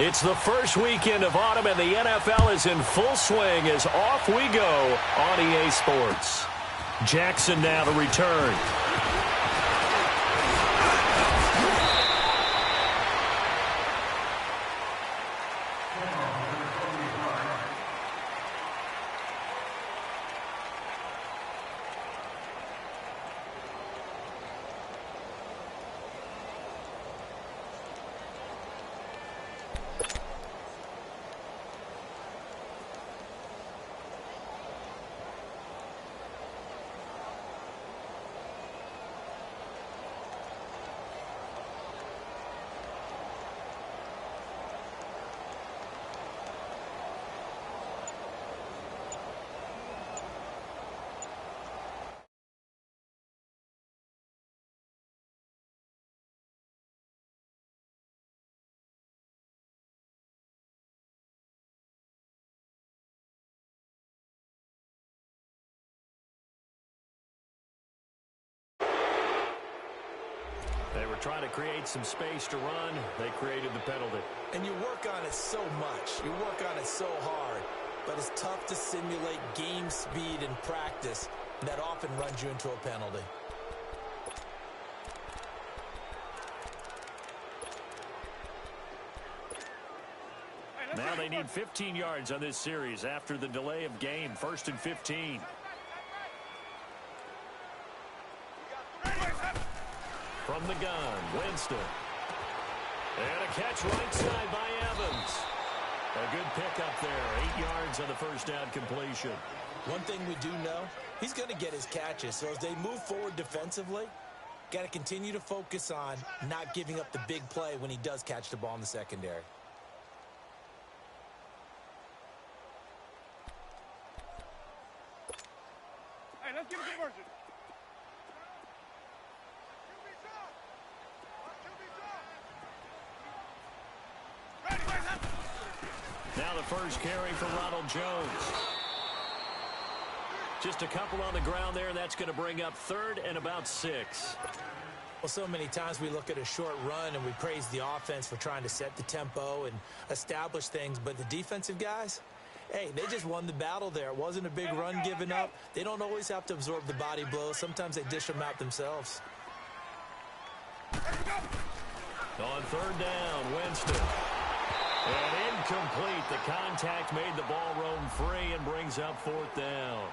It's the first weekend of autumn, and the NFL is in full swing as off we go on EA Sports. Jackson now to return. They were trying to create some space to run. They created the penalty. And you work on it so much. You work on it so hard. But it's tough to simulate game speed in practice. And that often runs you into a penalty. Now they need 15 yards on this series after the delay of game. 1st and 15. From the gun, Winston. And a catch right side by Evans. A good pickup there. 8 yards on the first down completion. One thing we do know, he's going to get his catches. So as they move forward defensively, got to continue to focus on not giving up the big play when he does catch the ball in the secondary. Hey, let's give it conversion. Now the first carry for Ronald Jones. Just a couple on the ground there. That's going to bring up 3rd and about 6. Well, so many times we look at a short run and we praise the offense for trying to set the tempo and establish things. But the defensive guys, hey, they just won the battle there. It wasn't a big run given up. They don't always have to absorb the body blows. Sometimes they dish them out themselves. On 3rd down, Winston. And incomplete. The contact made the ball roam free and brings up 4th down.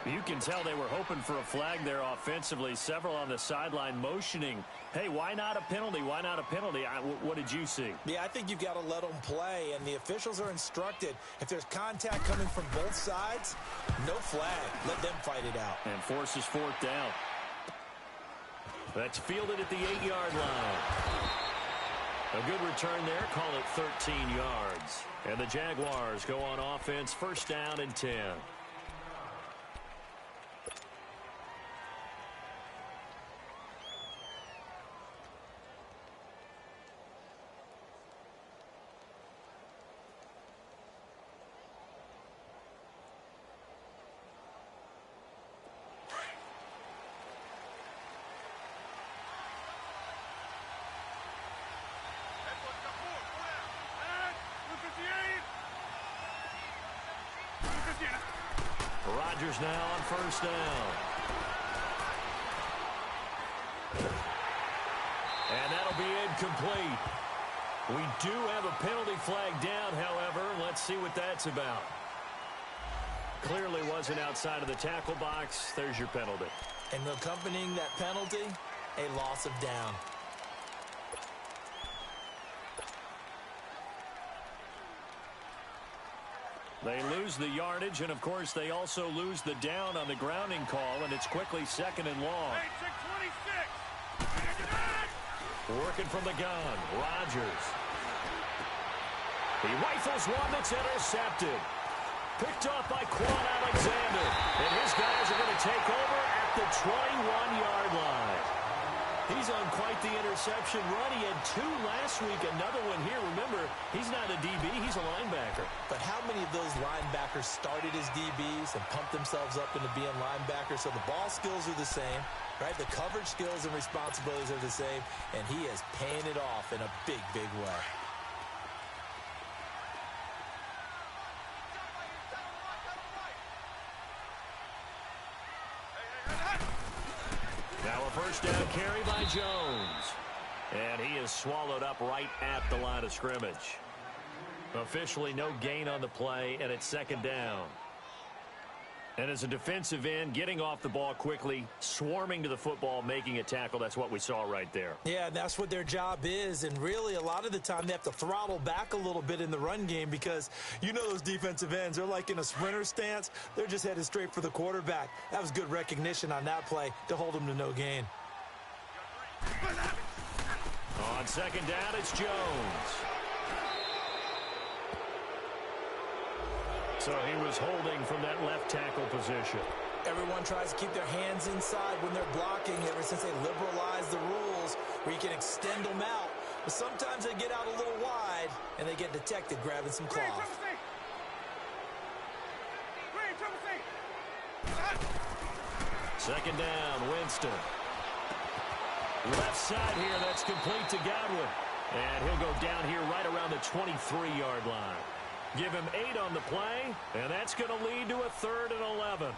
You can tell they were hoping for a flag there offensively. Several on the sideline motioning. Hey, why not a penalty? Why not a penalty? What did you see? Yeah, I think you've got to let them play, and the officials are instructed. If there's contact coming from both sides, no flag. Let them fight it out. And forces 4th down. That's fielded at the 8-yard line. A good return there. Call it 13 yards. And the Jaguars go on offense. 1st down and 10. Rodgers now on 1st down. And that'll be incomplete. We do have a penalty flag down, however. Let's see what that's about. Clearly wasn't outside of the tackle box. There's your penalty. And accompanying that penalty, a loss of down. They lose the yardage, and, of course, they also lose the down on the grounding call, and it's quickly 2nd and long. Working from the gun, Rodgers. He rifles one that's intercepted. Picked off by Quan Alexander. And his guys are going to take over at the 21-yard line. He's on quite the interception run. He had 2 last week, another one here. Remember, he's not a DB, he's a linebacker. But how many of those linebackers started as DBs and pumped themselves up into being linebackers? So the ball skills are the same, right? The coverage skills and responsibilities are the same, and he is paying it off in a big, big way. Now a first down carry by Jones. And he is swallowed up right at the line of scrimmage. Officially no gain on the play, and it's second down. And as a defensive end, getting off the ball quickly, swarming to the football, making a tackle, that's what we saw right there. Yeah, that's what their job is. And really, a lot of the time, they have to throttle back a little bit in the run game because you know those defensive ends, they're like in a sprinter stance. They're just headed straight for the quarterback. That was good recognition on that play to hold them to no gain. On second down, it's Jones. So he was holding from that left tackle position. Everyone tries to keep their hands inside when they're blocking ever since they liberalized the rules where you can extend them out. But sometimes they get out a little wide and they get detected grabbing some cloth. Second down, Winston. Left side here, that's complete to Godwin. And he'll go down here right around the 23-yard line. Give him 8 on the play, and that's going to lead to a 3rd and 11.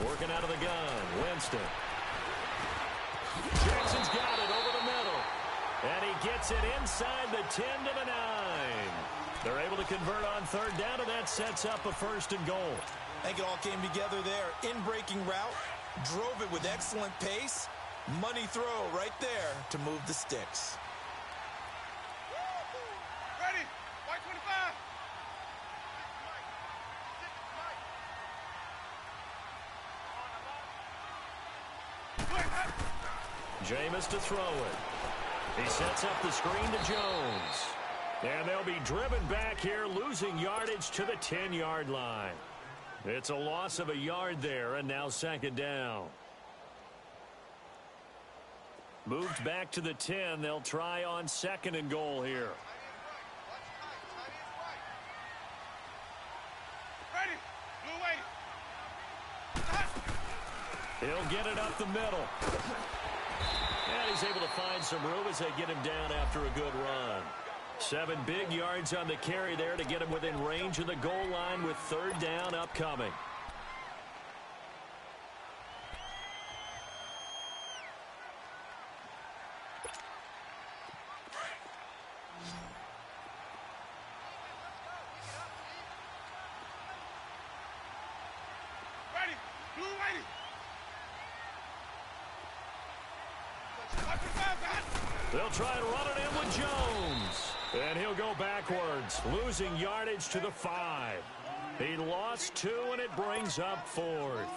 Working out of the gun, Winston. Jackson's got it over the middle. And he gets it inside the 10 to the 9. They're able to convert on third down, and that sets up a 1st and goal. I think it all came together there. In-breaking route, drove it with excellent pace. Money throw right there to move the sticks. Ready, white 25. Jameis to throw it. He sets up the screen to Jones. And they'll be driven back here, losing yardage to the 10-yard line. It's a loss of a yard there, and now second down. Moved back to the 10. They'll try on 2nd and goal here. Ready, blue waiting. He'll get it up the middle. And he's able to find some room as they get him down after a good run. 7 big yards on the carry there to get him within range of the goal line with 3rd down upcoming. Ready, blue waiting. They'll try and run it in with Jones. And he'll go backwards, losing yardage to the 5. He lost 2, and it brings up 4th.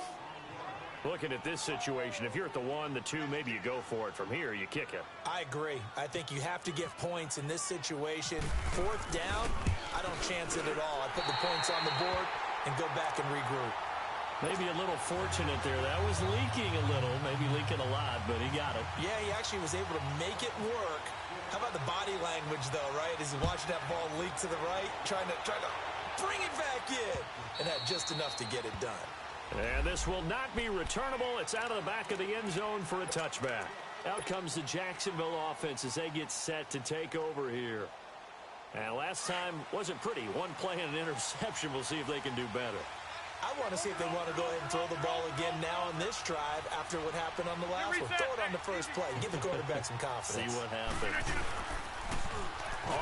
Looking at this situation, if you're at the 1, the 2, maybe you go for it. From here, you kick it. I agree. I think you have to get points in this situation. 4th down, I don't chance it at all. I put the points on the board and go back and regroup. Maybe a little fortunate there. That was leaking a little, maybe leaking a lot, but he got it. Yeah, he actually was able to make it work. How about the body language, though, right? As he watched that ball leak to the right, trying to bring it back in, and had just enough to get it done. And this will not be returnable. It's out of the back of the end zone for a touchback. Out comes the Jacksonville offense as they get set to take over here. And last time wasn't pretty. 1 play and an interception. We'll see if they can do better. I want to see if they want to go ahead and throw the ball again now on this drive after what happened on the last one. Throw it on the first play. Give the quarterback some confidence. See what happens.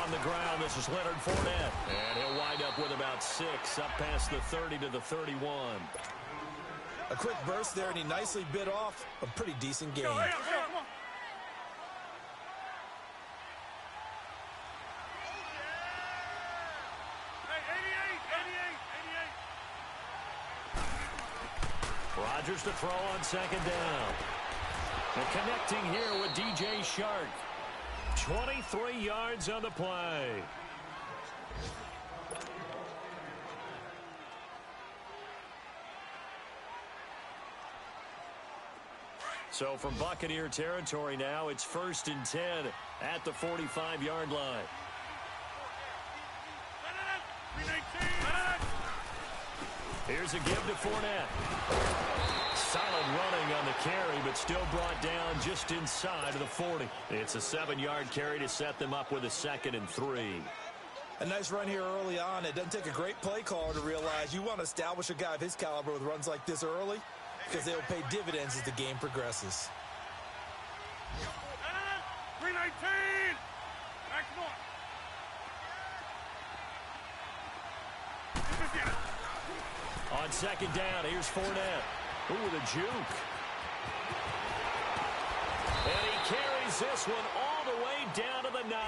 On the ground, this is Leonard Fournette. And he'll wind up with about 6, up past the 30 to the 31. A quick burst there, and he nicely bit off a pretty decent game. Rodgers to throw on 2nd down. And connecting here with DJ Shark. 23 yards on the play. So from Buccaneer territory now, it's 1st and 10 at the 45-yard line. Here's a give to Fournette. Solid running on the carry, but still brought down just inside of the 40. It's a 7-yard carry to set them up with a 2nd and 3. A nice run here early on. It doesn't take a great play caller to realize you want to establish a guy of his caliber with runs like this early because they'll pay dividends as the game progresses. 319! Back north. On 2nd down, here's Fournette. Ooh, the juke. And he carries this one all the way down to the 9.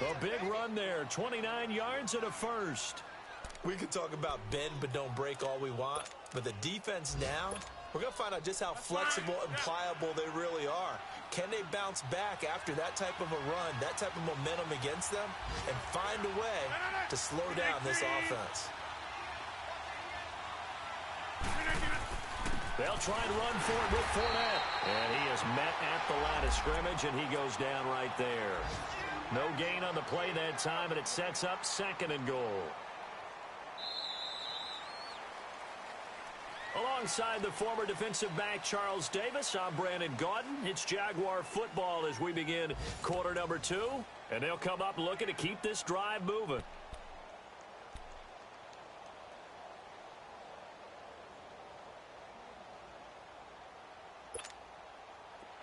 A big run there, 29 yards and a 1st. We can talk about bend but don't break all we want, but the defense now, we're going to find out just how flexible and pliable they really are. Can they bounce back after that type of a run, that type of momentum against them, and find a way to slow down this offense? They'll try and run for it with Fournette. And he is met at the line of scrimmage, and he goes down right there. No gain on the play that time, and it sets up 2nd and goal. Alongside the former defensive back Charles Davis, I'm Brandon Gaudin. It's Jaguar football as we begin quarter number 2. And they'll come up looking to keep this drive moving.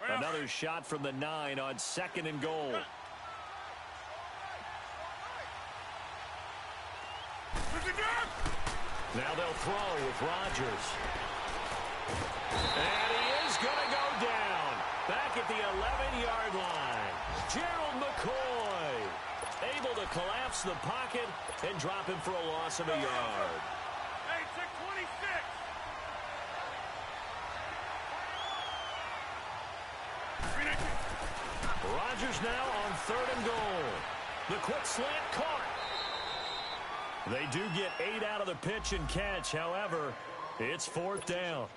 Another shot from the 9 on 2nd and goal. Now they'll throw with Rodgers. And he is going to go down. Back at the 11-yard line. Gerald McCoy able to collapse the pocket and drop him for a loss of a yard. Hey, check 26. Rodgers now on 3rd and goal. The quick slant caught. They do get 8 out of the pitch and catch. However, it's 4th down.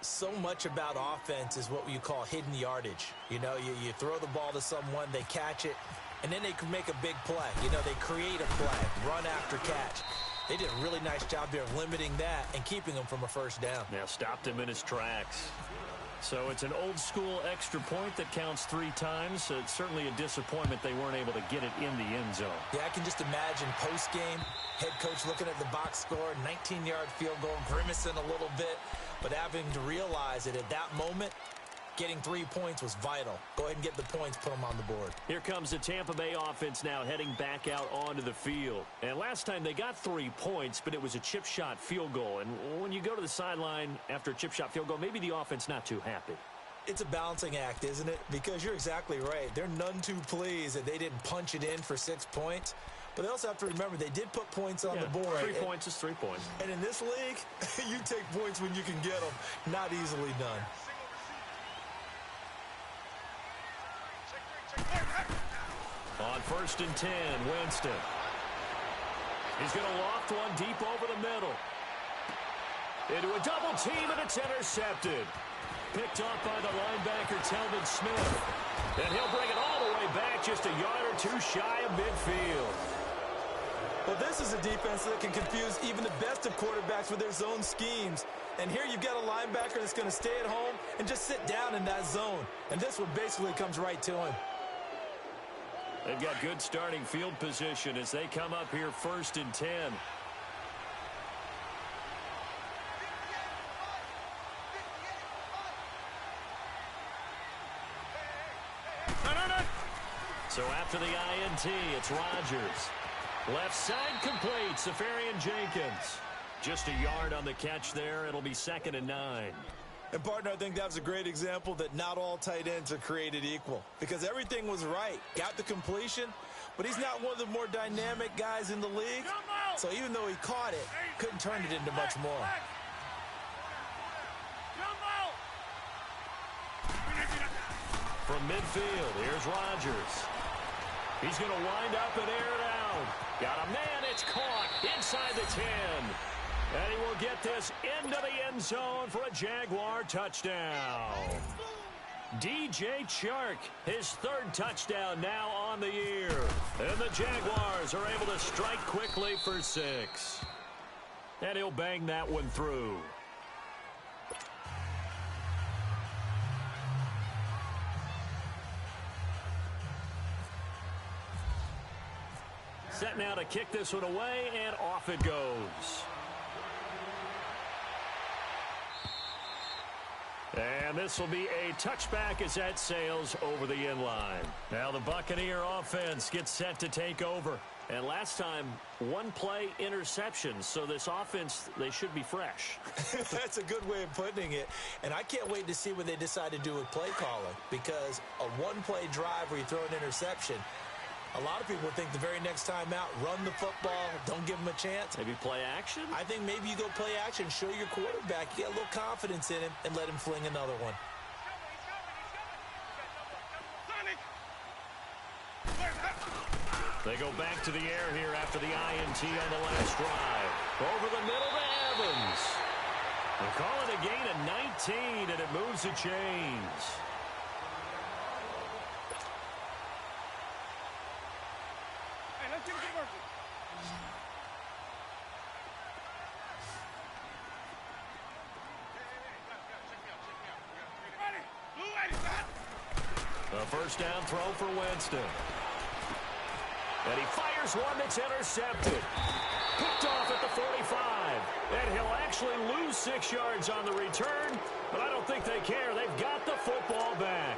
So much about offense is what you call hidden yardage. You know, you throw the ball to someone, they catch it, and then they can make a big play. You know, they create a play, run after catch. They did a really nice job there of limiting that and keeping him from a 1st down. Now stopped him in his tracks. So it's an old-school extra point that counts 3 times. So it's certainly a disappointment they weren't able to get it in the end zone. Yeah, I can just imagine post-game, head coach looking at the box score, 19-yard field goal, grimacing a little bit, but having to realize that at that moment, getting 3 points was vital. Go ahead and get the points, put them on the board. Here comes the Tampa Bay offense now heading back out onto the field. And last time they got 3 points, but it was a chip shot field goal. And when you go to the sideline after a chip shot field goal, maybe the offense not too happy. It's a balancing act, isn't it? Because you're exactly right. They're none too pleased that they didn't punch it in for 6 points. But they also have to remember they did put points on the board. 3 points is 3 points. And in this league, you take points when you can get them. Not easily done. On 1st and 10, Winston. He's going to loft one deep over the middle. Into a double team, and it's intercepted. Picked off by the linebacker, Telvin Smith. And he'll bring it all the way back, just a yard or 2 shy of midfield. Well, this is a defense that can confuse even the best of quarterbacks with their zone schemes. And here you've got a linebacker that's going to stay at home and just sit down in that zone. And this one basically comes right to him. They've got good starting field position as they come up here 1st and 10. So after the INT, it's Rodgers. Left side complete, Safarian-Jenkins. Just a yard on the catch there. It'll be 2nd and 9. And, partner, I think that was a great example that not all tight ends are created equal. Because everything was right. Got the completion, but he's not one of the more dynamic guys in the league. So even though he caught it, couldn't turn it into much more. From midfield, here's Rodgers. He's going to wind up and air it out. Got a man, it's caught inside the 10. And he will get this into the end zone for a Jaguar touchdown. DJ Chark, his third touchdown now on the year. And the Jaguars are able to strike quickly for 6. And he'll bang that one through. Set now to kick this one away, and off it goes. And this will be a touchback as that sails over the end line. Now the Buccaneer offense gets set to take over. And last time, one play interception. So this offense, they should be fresh. That's a good way of putting it. And I can't wait to see what they decide to do with play calling. Because a one-play drive where you throw an interception, a lot of people think the very next time out, run the football, don't give them a chance. Maybe play action? I think maybe you go play action, show your quarterback, you get a little confidence in him, and let him fling another one. They go back to the air here after the INT on the last drive. Over the middle to Evans. They call it a gain of 19, and it moves the chains. Hey, let's get a conversion. Ready? Blue lady, A first down throw for Winston. And he fires one that's intercepted. Picked off at the 45. And he'll actually lose 6 yards on the return, but I don't think they care. They've got the football back.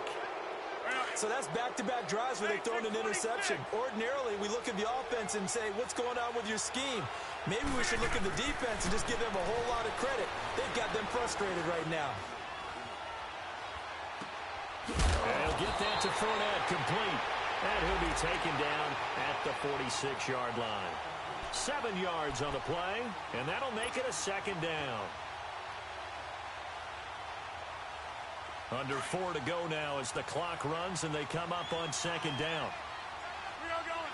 So that's back-to-back drives where they've thrown an interception. Ordinarily, we look at the offense and say, what's going on with your scheme? Maybe we should look at the defense and just give them a whole lot of credit. They've got them frustrated right now. And he'll get that to Fournette, complete. And he'll be taken down at the 46-yard line. 7 yards on the play, and that'll make it a second down. Under 4 to go now as the clock runs and they come up on second down. We are going.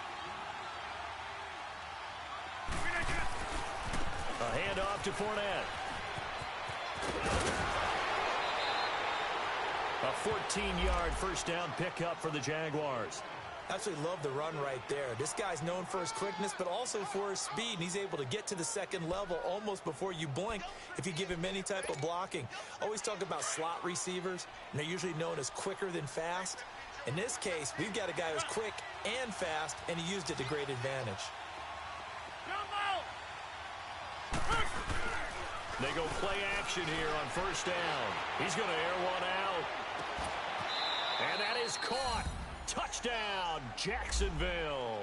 A handoff to Fournette. A 14-yard first down pickup for the Jaguars. Absolutely love the run right there. This guy's known for his quickness, but also for his speed. And he's able to get to the second level almost before you blink if you give him any type of blocking. Always talk about slot receivers, and they're usually known as quicker than fast. In this case, we've got a guy who's quick and fast, and he used it to great advantage. They go play action here on first down. He's going to air one out. And that is caught. Touchdown, Jacksonville.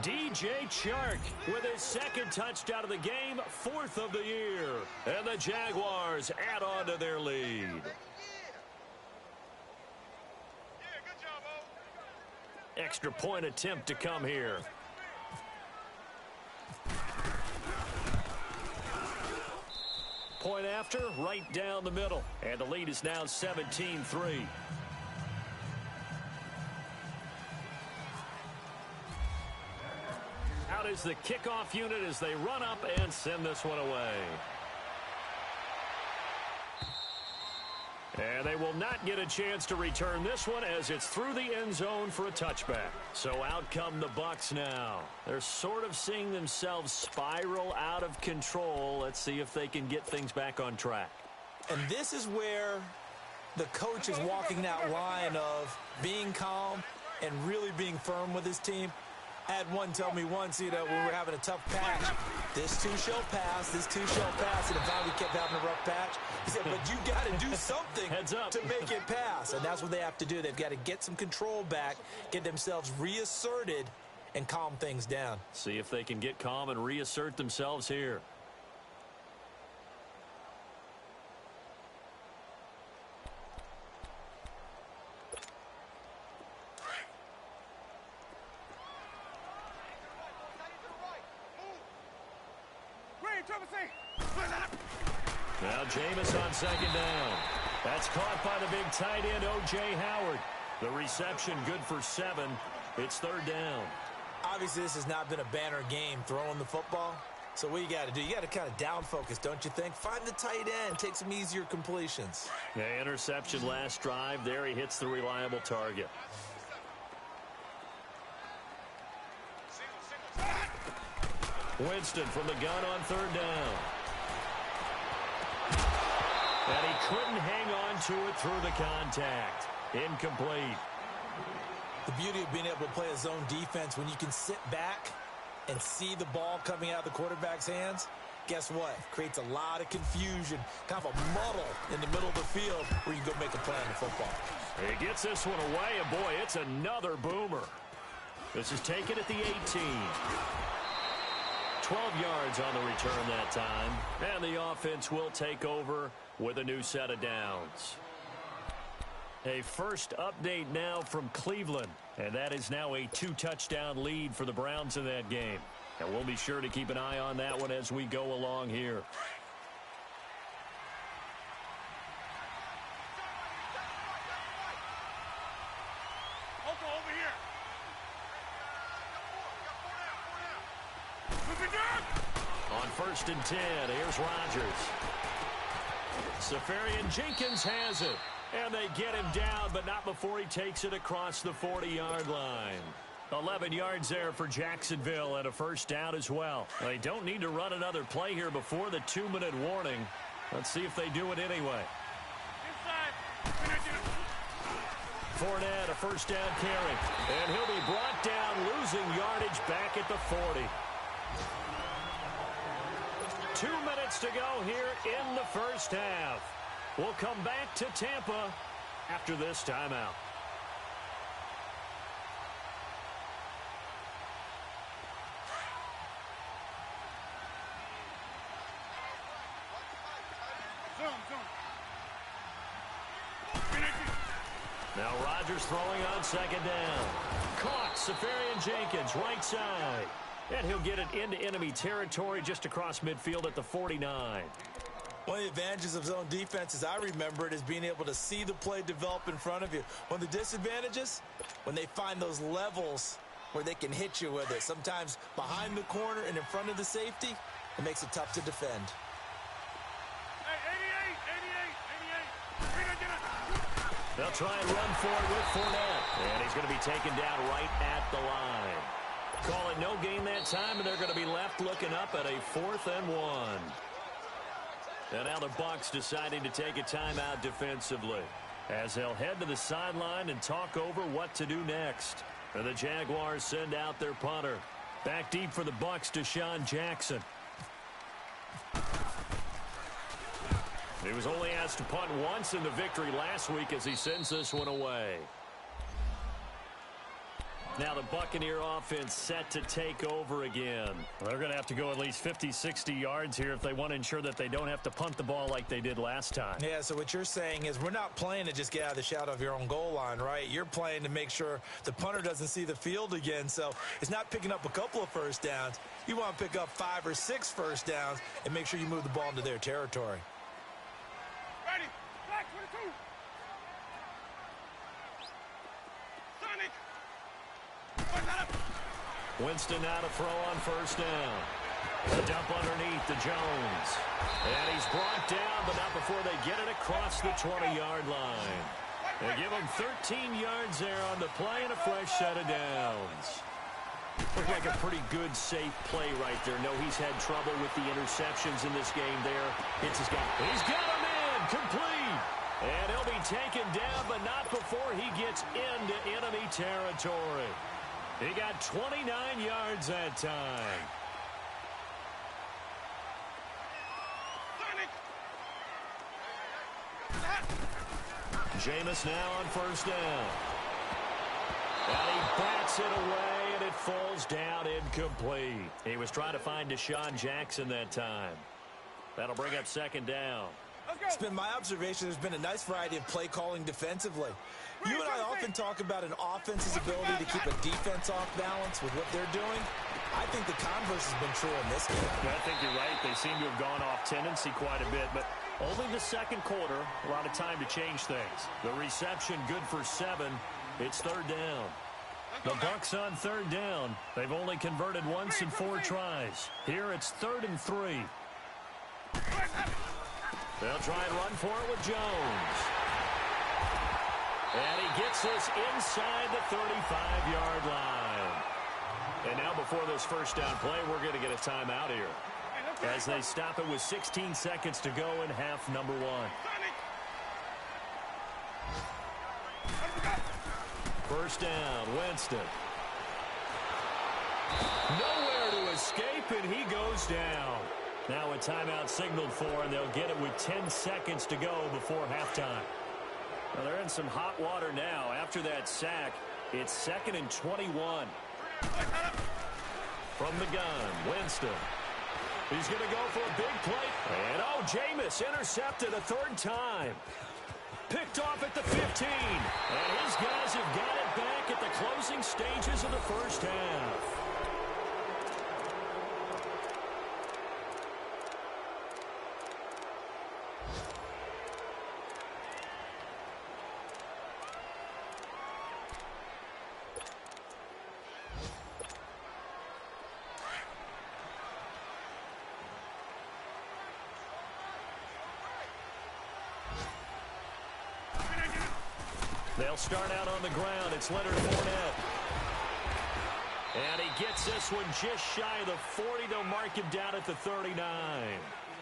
DJ Chark with his second touchdown of the game, 4th of the year. And the Jaguars add on to their lead. Extra point attempt to come here. Point after, right down the middle. And the lead is now 17-3. Out is the kickoff unit as they run up and send this one away. And they will not get a chance to return this one as it's through the end zone for a touchback. So out come the Bucs now. They're sort of seeing themselves spiral out of control. Let's see if they can get things back on track. And this is where the coach is walking that line of being calm and really being firm with his team. I had one tell me once, when we were having a tough patch, this too shall pass, this too shall pass. And if we kept having a rough patch, he said, but you got to do something Heads up. to make it pass. And that's what they have to do. They've got to get some control back, get themselves reasserted, and calm things down. See if they can get calm and reassert themselves here. Now Jameis on second down. That's caught by the big tight end, O.J. Howard. The reception good for 7. It's third down. Obviously, this has not been a banner game throwing the football. So what you got to do, you got to kind of down focus, don't you think? Find the tight end, take some easier completions. Yeah, interception last drive. There he hits the reliable target. Winston from the gun on third down. And he couldn't hang on to it through the contact. Incomplete. The beauty of being able to play a zone defense, when you can sit back and see the ball coming out of the quarterback's hands, guess what? Creates a lot of confusion, kind of a muddle in the middle of the field where you can go make a play on the football. He gets this one away, and boy, it's another boomer. This is taken at the 18. 12 yards on the return that time. And the offense will take over with a new set of downs. A first update now from Cleveland. And that is now a 2-touchdown lead for the Browns in that game. And we'll be sure to keep an eye on that one as we go along here. Uncle, over here. On 1st and 10, here's Rodgers. Safarian Jenkins has it. And they get him down, but not before he takes it across the 40-yard line. 11 yards there for Jacksonville and a first down as well. They don't need to run another play here before the 2-minute warning. Let's see if they do it anyway. Inside. Fournette, a first down carry. And he'll be brought down, losing yardage back at the 40. 2 minutes to go here in the first half. We'll come back to Tampa after this timeout. Now Rodgers throwing on second down. Caught. Safarian Jenkins, right side. And he'll get it into enemy territory just across midfield at the 49. One of the advantages of zone defense, as I remember it, is being able to see the play develop in front of you. One of the disadvantages, when they find those levels where they can hit you with it. Sometimes behind the corner and in front of the safety, it makes it tough to defend. Hey, 88. They'll try and run for it with Fournette. And he's going to be taken down right at the line. Call it no gain that time, and they're going to be left looking up at a 4th and 1. And now the Bucs deciding to take a timeout defensively as they'll head to the sideline and talk over what to do next. And the Jaguars send out their punter. Back deep for the Bucs, Deshaun Jackson. He was only asked to punt once in the victory last week as he sends this one away. Now the Buccaneer offense set to take over again. Well, they're going to have to go at least 50, 60 yards here if they want to ensure that they don't have to punt the ball like they did last time. Yeah, so what you're saying is we're not playing to just get out of the shadow of your own goal line, right? You're playing to make sure the punter doesn't see the field again. So it's not picking up a couple of first downs. You want to pick up 5 or 6 first downs and make sure you move the ball into their territory. Ready. Black 22. Sonic. Winston now to throw on first down. A dump underneath to Jones. And he's brought down, but not before they get it across the 20-yard line. They give him 13 yards there on the play and a fresh set of downs. Looked like a pretty good, safe play right there. No, he's had trouble with the interceptions in this game there. Hits his guy. He's got him in. Complete. And he'll be taken down, but not before he gets into enemy territory. He got 29 yards that time. Jameis now on first down. And he bats it away, and it falls down incomplete. He was trying to find Deshaun Jackson that time. That'll bring up second down. It's been my observation there's been a nice variety of play calling defensively. You and I often talk about an offense's ability to keep a defense off balance with what they're doing. I think the converse has been true in this game. I think you're right. They seem to have gone off tendency quite a bit, but only the second quarter, a lot of time to change things. The reception good for 7. It's third down. The Bucs on third down. They've only converted once in 4 tries. Here it's 3rd and 3. They'll try and run for it with Jones. And he gets this inside the 35-yard line. And now before this first down play, we're going to get a timeout here, as they stop it with 16 seconds to go in half number 1. First down, Winston. Nowhere to escape, and he goes down. Now a timeout signaled for, and they'll get it with 10 seconds to go before halftime. Well, they're in some hot water now. After that sack, it's 2nd and 21. From the gun, Winston. He's going to go for a big play. And, oh, Jameis intercepted a 3rd time. Picked off at the 15. And his guys have got it back at the closing stages of the first half. They'll start out on the ground. It's Leonard Fournette. And he gets this one just shy of the 40. They'll mark him down at the 39.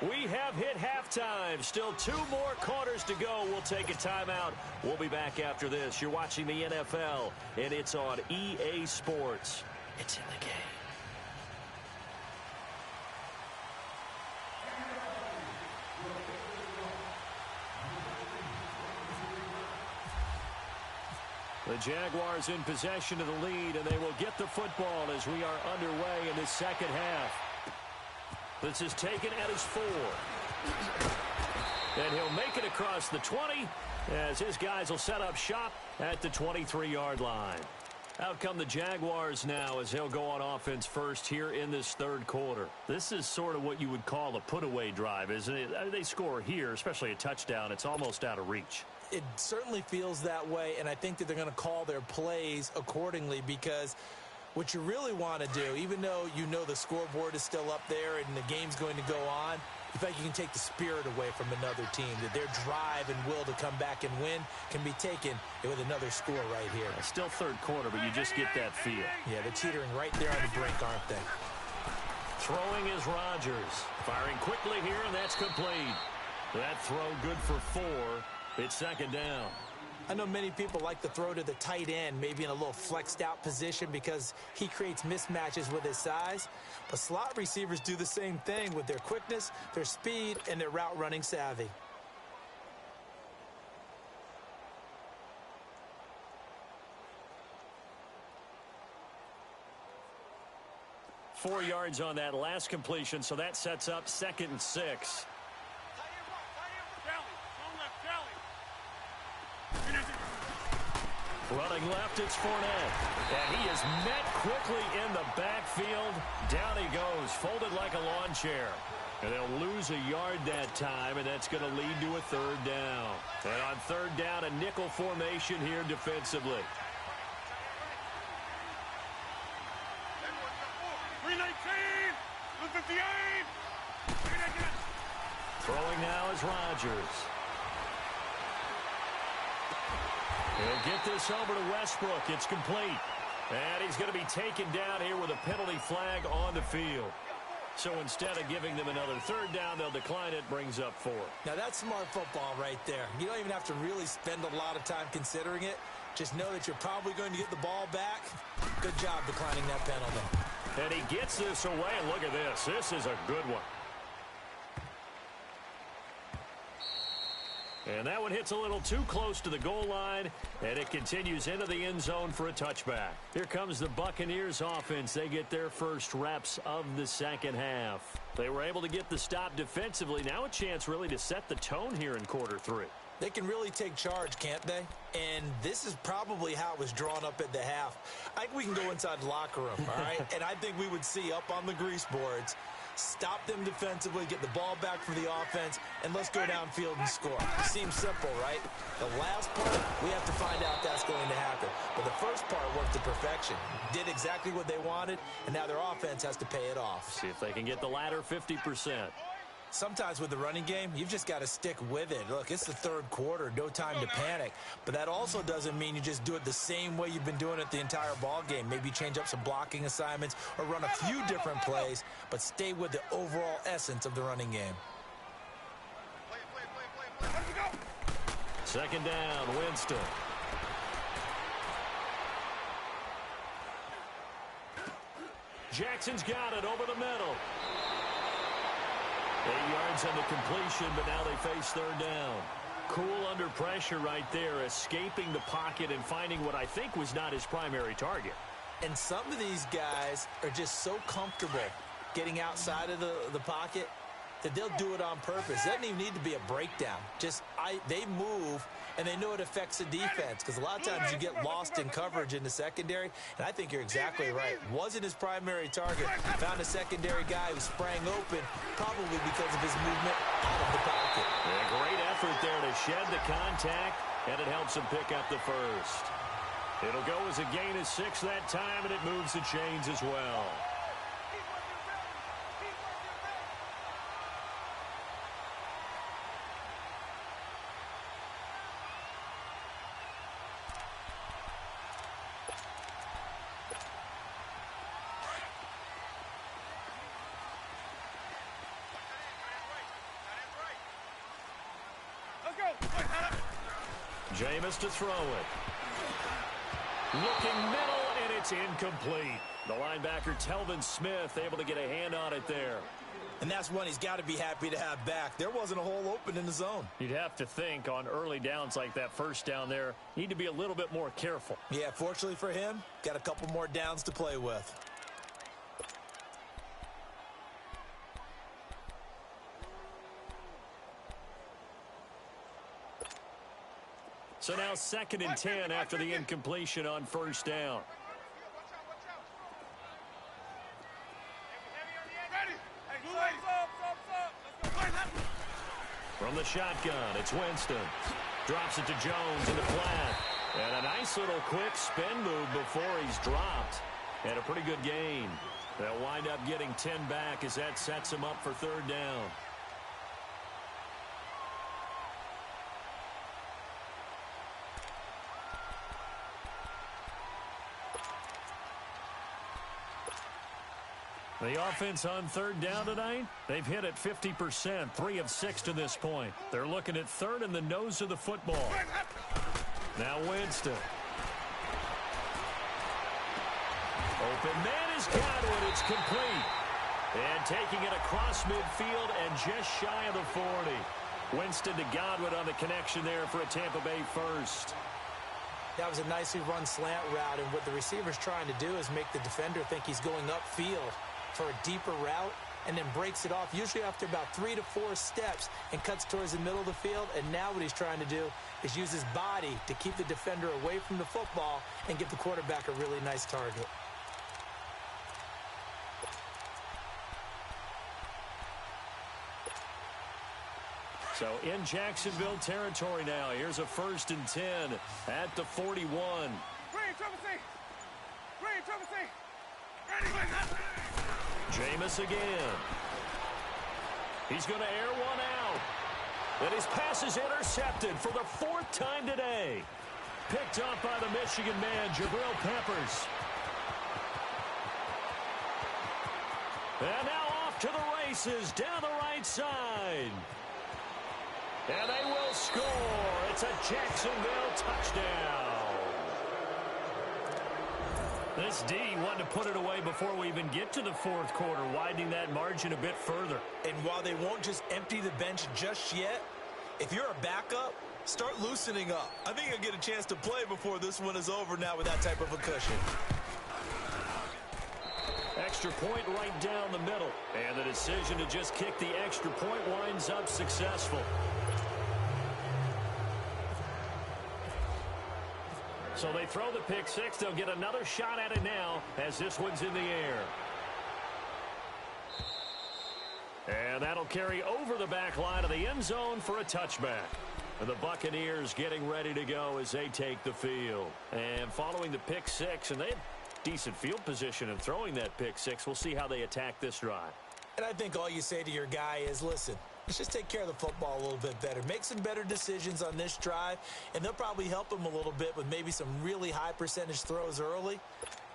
We have hit halftime. Still 2 more quarters to go. We'll take a timeout. We'll be back after this. You're watching the NFL, and it's on EA Sports. It's in the game. The Jaguars in possession of the lead, and they will get the football as we are underway in the second half. This is taken at his 4. And he'll make it across the 20 as his guys will set up shop at the 23-yard line. Out come the Jaguars now as they'll go on offense first here in this 3rd quarter. This is sort of what you would call a put-away drive, isn't it? They score here, especially a touchdown. It's almost out of reach. It certainly feels that way, and I think that they're going to call their plays accordingly, because what you really want to do, even though you know the scoreboard is still up there and the game's going to go on, you feel like you can take the spirit away from another team, that their drive and will to come back and win can be taken with another score right here. Still 3rd quarter, but you just get that feel. Yeah, they're teetering right there on the brink, aren't they? Throwing is Rodgers. Firing quickly here, and that's complete. That throw good for 4. It's 2nd down. I know many people like to throw to the tight end, maybe in a little flexed out position because he creates mismatches with his size. But slot receivers do the same thing with their quickness, their speed, and their route running savvy. Four yards on that last completion, so that sets up 2nd and 6. Running left, it's Fournette. And he is met quickly in the backfield. Down he goes, folded like a lawn chair. And they'll lose a yard that time, and that's going to lead to a 3rd down. And on 3rd down, a nickel formation here defensively. 319, 258. Throwing now is Rodgers. He'll get this over to Westbrook. It's complete. And he's going to be taken down here with a penalty flag on the field. So instead of giving them another 3rd down, they'll decline it. Brings up 4. Now, that's smart football right there. You don't even have to really spend a lot of time considering it. Just know that you're probably going to get the ball back. Good job declining that penalty. And he gets this away, and look at this. This is a good one. And that one hits a little too close to the goal line, and it continues into the end zone for a touchback. Here comes the Buccaneers offense. They get their first reps of the second half. They were able to get the stop defensively. Now a chance really to set the tone here in quarter 3. They can really take charge, can't they? And this is probably how it was drawn up at the half. I think we can go inside the locker room, all right? And I think we would see up on the grease boards Stop them defensively, get the ball back for the offense, and let's go downfield and score. It seems simple, right? The last part, we have to find out that's going to happen. But the first part worked to perfection. Did exactly what they wanted, and now their offense has to pay it off. See if they can get the latter 50%. Sometimes with the running game, you've just got to stick with it. Look, it's the third quarter, no time to panic. But that also doesn't mean you just do it the same way you've been doing it the entire ball game. Maybe change up some blocking assignments or run a few different plays, but stay with the overall essence of the running game. Second down, Winston. Jackson's got it over the middle. 8 yards on the completion, but now they face third down. Cool under pressure right there, escaping the pocket and finding what I think was not his primary target. And some of these guys are just so comfortable getting outside of the pocket that they'll do it on purpose. It doesn't even need to be a breakdown. They move, and they know it affects the defense, because a lot of times you get lost in coverage in the secondary, and I think you're exactly right. Wasn't his primary target. Found a secondary guy who sprang open, probably because of his movement out of the pocket. A great effort there to shed the contact, and it helps him pick up the first. It'll go as a gain of 6 that time, and it moves the chains as well. Jameis to throw it. Looking middle, and it's incomplete. The linebacker, Telvin Smith, able to get a hand on it there. And that's one he's got to be happy to have back. There wasn't a hole open in the zone. You'd have to think on early downs like that first down there, need to be a little bit more careful. Yeah, fortunately for him, got a couple more downs to play with. So now 2nd and 10 after the incompletion on first down. From the shotgun, it's Winston. Drops it to Jones in the flat. And a nice little quick spin move before he's dropped. And a pretty good gain. They'll wind up getting 10 back as that sets him up for third down. The offense on third down tonight, they've hit it 50%, 3 of 6 to this point. They're looking at third in the nose of the football. Now Winston. Open man is Godwin. It's complete. And taking it across midfield and just shy of the 40. Winston to Godwin on the connection there for a Tampa Bay first. That was a nicely run slant route, and what the receiver's trying to do is make the defender think he's going upfield for a deeper route, and then breaks it off, usually after about 3 to 4 steps, and cuts towards the middle of the field. And now what he's trying to do is use his body to keep the defender away from the football and give the quarterback a really nice target. So in Jacksonville territory now. Here's a 1st and 10 at the 41. Jameis again. He's going to air one out. And his pass is intercepted for the 4th time today. Picked up by the Michigan man, Jabril Peppers. And now off to the races down the right side. And they will score. It's a Jacksonville touchdown. This D wanted to put it away before we even get to the 4th quarter, widening that margin a bit further. And while they won't just empty the bench just yet, if you're a backup, start loosening up. I think you'll get a chance to play before this one is over now with that type of a cushion. Extra point right down the middle. And the decision to just kick the extra point winds up successful. So they throw the pick 6. They'll get another shot at it now as this one's in the air. that'll carry over the back line of the end zone for a touchback. And the Buccaneers getting ready to go as they take the field. And following the pick six, and they have decent field position in throwing that pick six. We'll see how they attack this drive. And I think all you say to your guy is, listen, let's just take care of the football a little bit better. Make some better decisions on this drive, and they'll probably help him a little bit with maybe some really high percentage throws early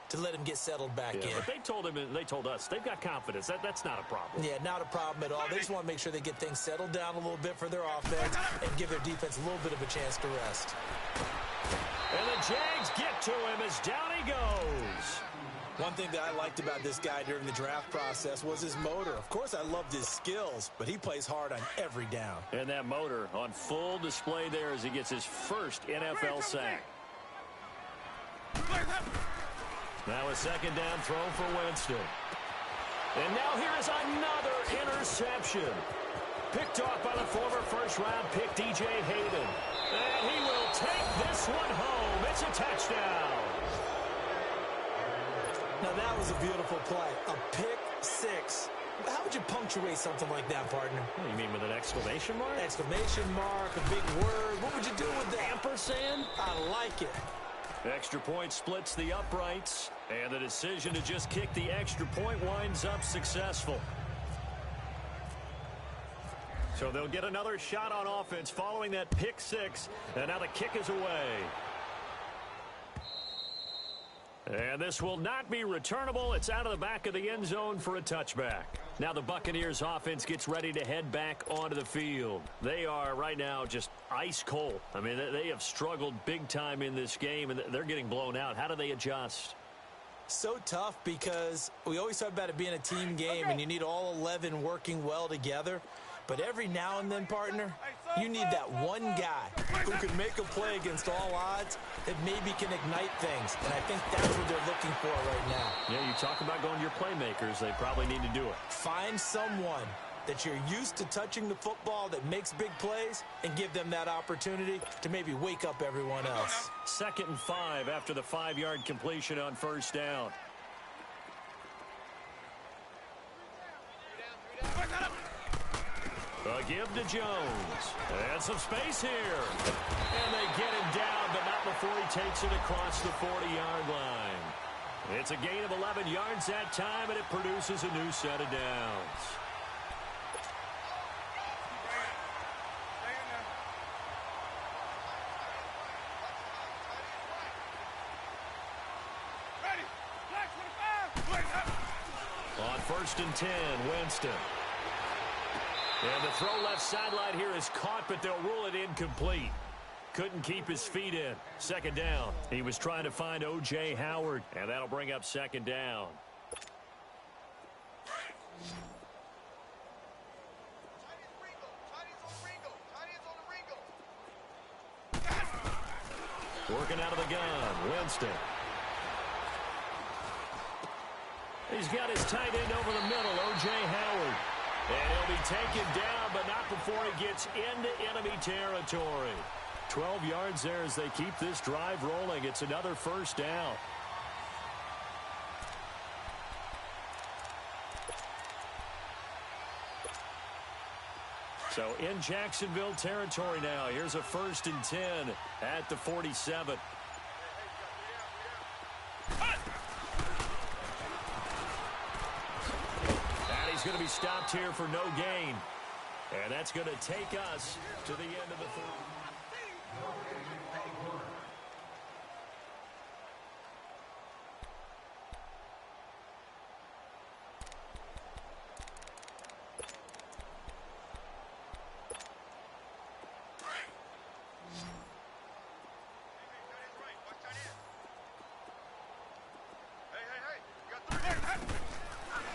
to let him get settled back in. But they told him, and they told us, they've got confidence. That's not a problem. Yeah, not a problem at all. They just want to make sure they get things settled down a little bit for their offense and give their defense a little bit of a chance to rest. And the Jags get to him as down he goes. One thing that I liked about this guy during the draft process was his motor. Of course, I loved his skills, but he plays hard on every down. And that motor on full display there as he gets his first NFL sack. Now a second down throw for Winston. And now here is another interception. Picked off by the former first-round pick, DJ Hayden. And he will take this one home. It's a touchdown. Now that was a beautiful play. A pick six. How would you punctuate something like that, partner? What do you mean, with an exclamation mark? Exclamation mark, a big word. What would you do with that? Ampersand? I like it. Extra point splits the uprights, and the decision to just kick the extra point winds up successful. So they'll get another shot on offense following that pick six, and now the kick is away. And this will not be returnable. It's out of the back of the end zone for a touchback. Now the Buccaneers offense gets ready to head back onto the field. They are right now just ice cold. I mean, they have struggled big time in this game, and they're getting blown out. How do they adjust? So tough because we always talk about it being a team game, and you need all 11 working well together. But every now and then, partner, you need that one guy who can make a play against all odds that maybe can ignite things. And I think that's what they're looking for right now. Yeah, you talk about going to your playmakers. They probably need to do it. Find someone that you're used to touching the football that makes big plays and give them that opportunity to maybe wake up everyone else. 2nd and 5 after the 5-yard completion on first down. A give to Jones. And some space here. And they get him down, but not before he takes it across the 40-yard line. It's a gain of 11 yards that time, and it produces a new set of downs. On 1st and 10, Winston. And the throw left sideline here is caught, but they'll rule it incomplete. Couldn't keep his feet in. 2nd down. He was trying to find O.J. Howard, and that'll bring up 2nd down. Working out of the gun, Winston. He's got his tight end over the middle, O.J. Howard. And he'll be taken down, but not before he gets into enemy territory. 12 yards there as they keep this drive rolling. It's another 1st down. So in Jacksonville territory now. Here's a 1st and 10 at the 47. He's going to be stopped here for no gain. And that's going to take us to the end of the third.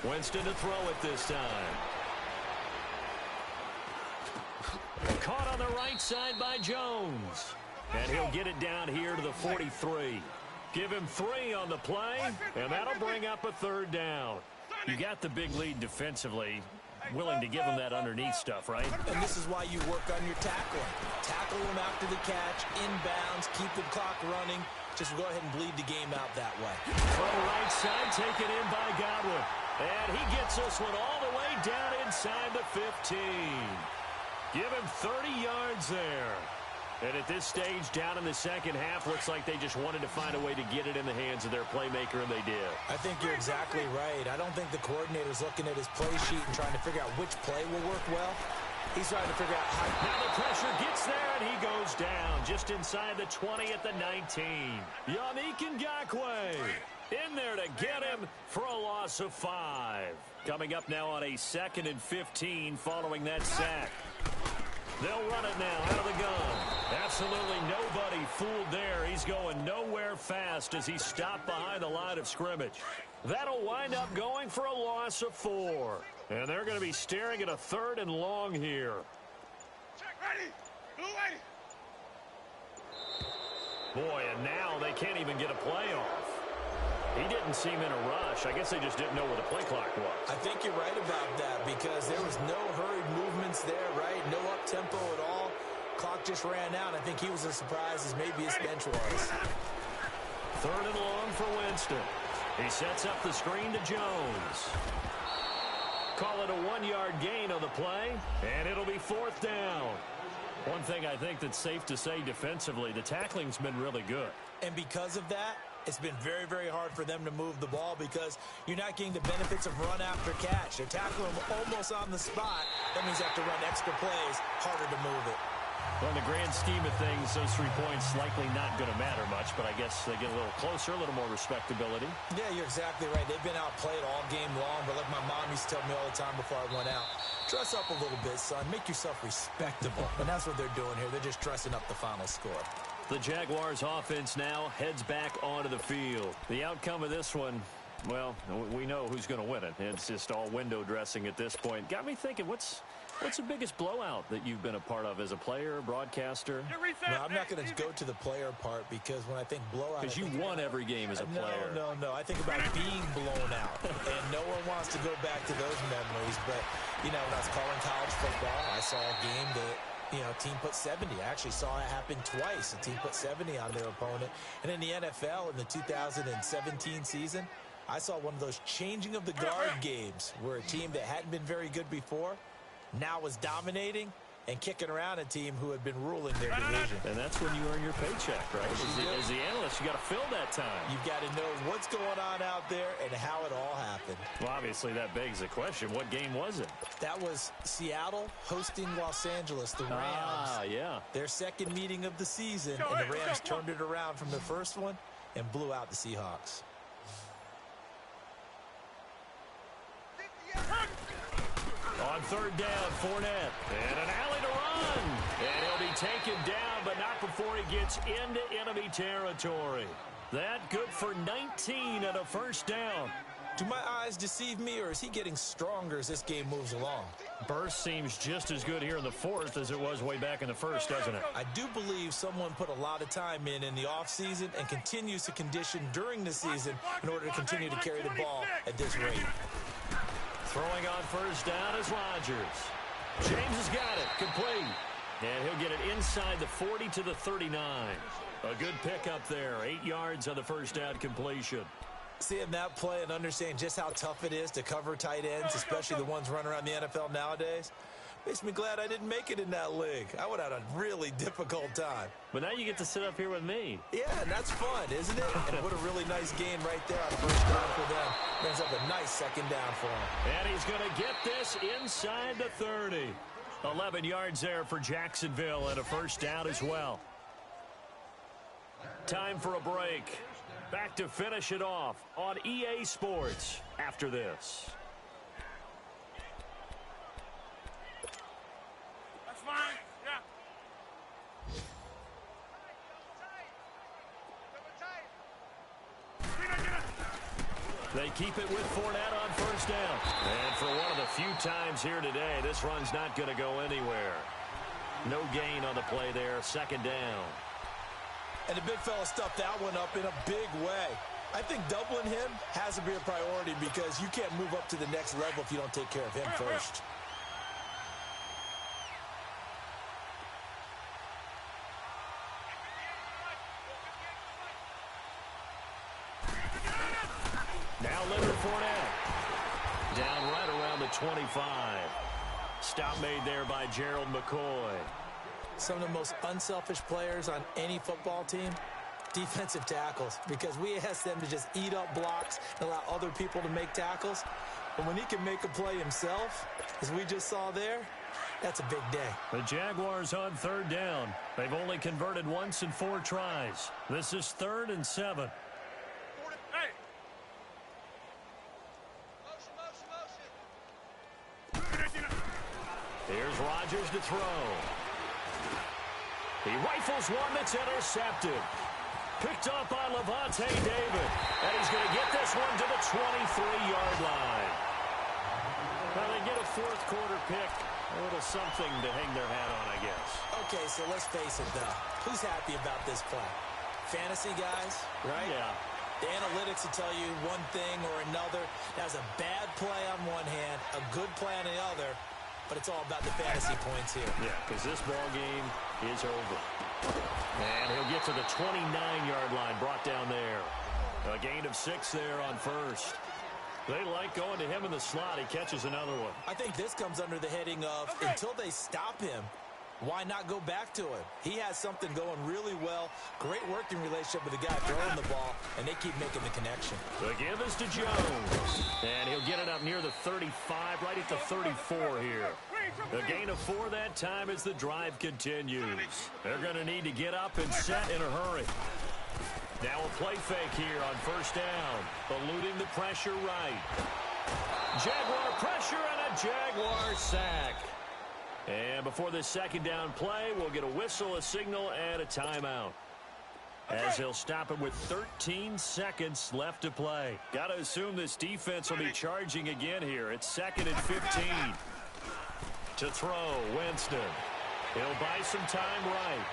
Winston to throw it this time. Caught on the right side by Jones. And he'll get it down here to the 43. Give him 3 on the play, and that'll bring up a 3rd down. You got the big lead defensively. Willing to give him that underneath stuff, right? And this is why you work on your tackling. Tackle him after the catch, inbounds, keep the clock running. Just go ahead and bleed the game out that way. Throw right side, taken in by Godwin. And he gets this one all the way down inside the 15. Give him 30 yards there. And at this stage, down in the second half, looks like they just wanted to find a way to get it in the hands of their playmaker, and they did. I think you're exactly right. I don't think the coordinator's looking at his play sheet and trying to figure out which play will work well. He's trying to figure out how. Now the pressure gets there, and he goes down just inside the 20 at the 19. Yannick Ngakoue in there to get him for a loss of 5. Coming up now on a 2nd and 15 following that sack. They'll run it now out of the gun. Absolutely nobody fooled there. He's going nowhere fast as he stopped behind the line of scrimmage. That'll wind up going for a loss of 4. And they're going to be staring at a 3rd and long here. Check, ready. Blue lady. Boy, and now they can't even get a play off. He didn't seem in a rush. I guess they just didn't know where the play clock was. I think you're right about that because there was no hurried movements there, right? No up-tempo at all. Clock just ran out. I think he was as surprised as maybe his bench was. 3rd and long for Winston. He sets up the screen to Jones. Call it a 1-yard gain on the play, and it'll be 4th down. One thing I think that's safe to say defensively, the tackling's been really good. And because of that, it's been very, very hard for them to move the ball because you're not getting the benefits of run after catch. They're tackling them almost on the spot. That means they have to run extra plays, harder to move it. Well, in the grand scheme of things, those 3 points likely not going to matter much, but I guess they get a little closer, a little more respectability. Yeah, you're exactly right. They've been outplayed all game long, but like my mom used to tell me all the time before I went out, dress up a little bit, son. Make yourself respectable. And that's what they're doing here. They're just dressing up the final score. The Jaguars offense now heads back onto the field. The outcome of this one, well, we know who's going to win it. It's just all window dressing at this point. Got me thinking, what's the biggest blowout that you've been a part of as a player, broadcaster? No, I'm not going to go to the player part because when I think blowout... Because you won every game as a player. No. I think about being blown out. And no one wants to go back to those memories. But, you know, when I was calling college football, I saw a game that... team put 70. I actually saw it happen twice. A team put 70 on their opponent. And in the NFL, in the 2017 season, I saw one of those changing of the guard games where a team that hadn't been very good before now was dominating and kicking around a team who had been ruling their division. And that's when you earn your paycheck, right? As the analyst, you got to fill that time. You've got to know what's going on out there and how it all happened. Well, obviously, that begs the question, what game was it? That was Seattle hosting Los Angeles, the Rams. Yeah. Their second meeting of the season, and the Rams turned it around from the first one and blew out the Seahawks. On 3rd down, Fournette. And an alley to run. And he'll be taken down, but not before he gets into enemy territory. That good for 19 and a 1st down. Do my eyes deceive me, or is he getting stronger as this game moves along? Burst seems just as good here in the 4th as it was way back in the 1st, doesn't it? I do believe someone put a lot of time in the offseason and continues to condition during the season in order to continue to carry the ball at this rate. Throwing on 1st down is Rodgers. James has got it. Complete. And he'll get it inside the 40 to the 39. A good pickup there. 8 yards on the 1st down completion. Seeing that play and understanding just how tough it is to cover tight ends, especially the ones running around the NFL nowadays, makes me glad I didn't make it in that league. I would have had a really difficult time. But now you get to sit up here with me. Yeah, and that's fun, isn't it? And what a really nice gain right there on 1st down for them. Brings up a nice 2nd down for him. And he's going to get this inside the 30. 11 yards there for Jacksonville and a 1st down as well. Time for a break. Back to finish it off on EA Sports after this. That's fine. Yeah. They keep it with Fournette on 1st down. And for one of the few times here today, this run's not going to go anywhere. No gain on the play there. 2nd down. And the big fella stuffed that one up in a big way. I think doubling him has to be a priority because you can't move up to the next level if you don't take care of him first. Now Leonard Fournette. Down right around the the 25. Stop made there by Gerald McCoy. Some of the most unselfish players on any football team, defensive tackles, because we ask them to just eat up blocks and allow other people to make tackles. But when he can make a play himself, as we just saw there, that's a big day. The Jaguars on third down. They've only converted once in 4 tries. This is 3rd and 7. Hey. Here's Rodgers to throw. He rifles one that's intercepted. Picked up by Levante David. And he's going to get this one to the 23-yard line. Well, they get a 4th quarter pick. A little something to hang their hat on, I guess. Okay, so let's face it, though. Who's happy about this play? Fantasy guys, right? Yeah. The analytics will tell you one thing or another. That's a bad play on one hand, a good play on the other, but it's all about the fantasy points here. Yeah, because this ball game is over. And he'll get to the 29-yard line, brought down there. A gain of 6 there on first. They like going to him in the slot. He catches another one. I think this comes under the heading of until they stop him, why not go back to him? He has something going really well. Great working relationship with the guy throwing the ball, and they keep making the connection. The give is to Jones. And he'll get it up near the 35, right at the 34 here. The gain of 4 that time as the drive continues. They're going to need to get up and set in a hurry. Now a play fake here on first down. Eluding the pressure right. Jaguar pressure and a Jaguar sack. And before this second down play, we'll get a whistle, a signal, and a timeout. As he'll stop him with 13 seconds left to play. Got to assume this defense will be charging again here. It's 2nd and 15. To throw, Winston. He'll buy some time right.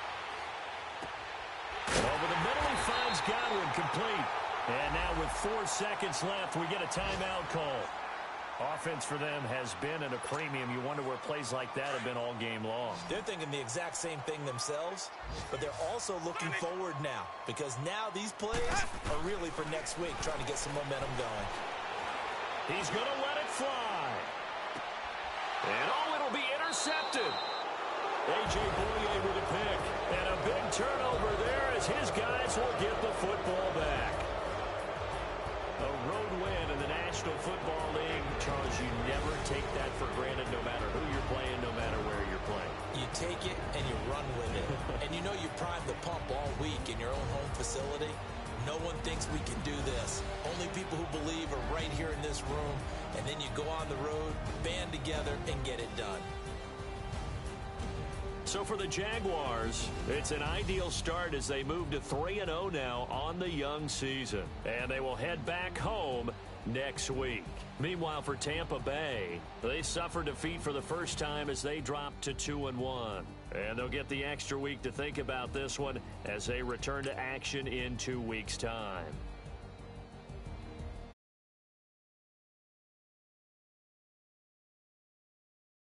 Over the middle, he finds Godwin complete. And now with 4 seconds left, we get a timeout call. Offense for them has been at a premium. You wonder where plays like that have been all game long. They're thinking the exact same thing themselves, but they're also looking forward now, because now these plays are really for next week, trying to get some momentum going. He's going to let it fly. And it'll be intercepted. A.J. Boye with a pick. And a big turnover there as his guys will get the football back. A road win in the National Football League. Charles, you never take that for granted no matter who you're playing, no matter where you're playing. You take it and you run with it. And you know you primed the pump all week in your own home facility. No one thinks we can do this. Only people who believe are right here in this room. And then you go on the road, band together, and get it done. So for the Jaguars, it's an ideal start as they move to 3-0 now on the young season. And they will head back home next week. Meanwhile, for Tampa Bay, they suffered defeat for the first time as they dropped to 2-1. And they'll get the extra week to think about this one as they return to action in 2 weeks' time.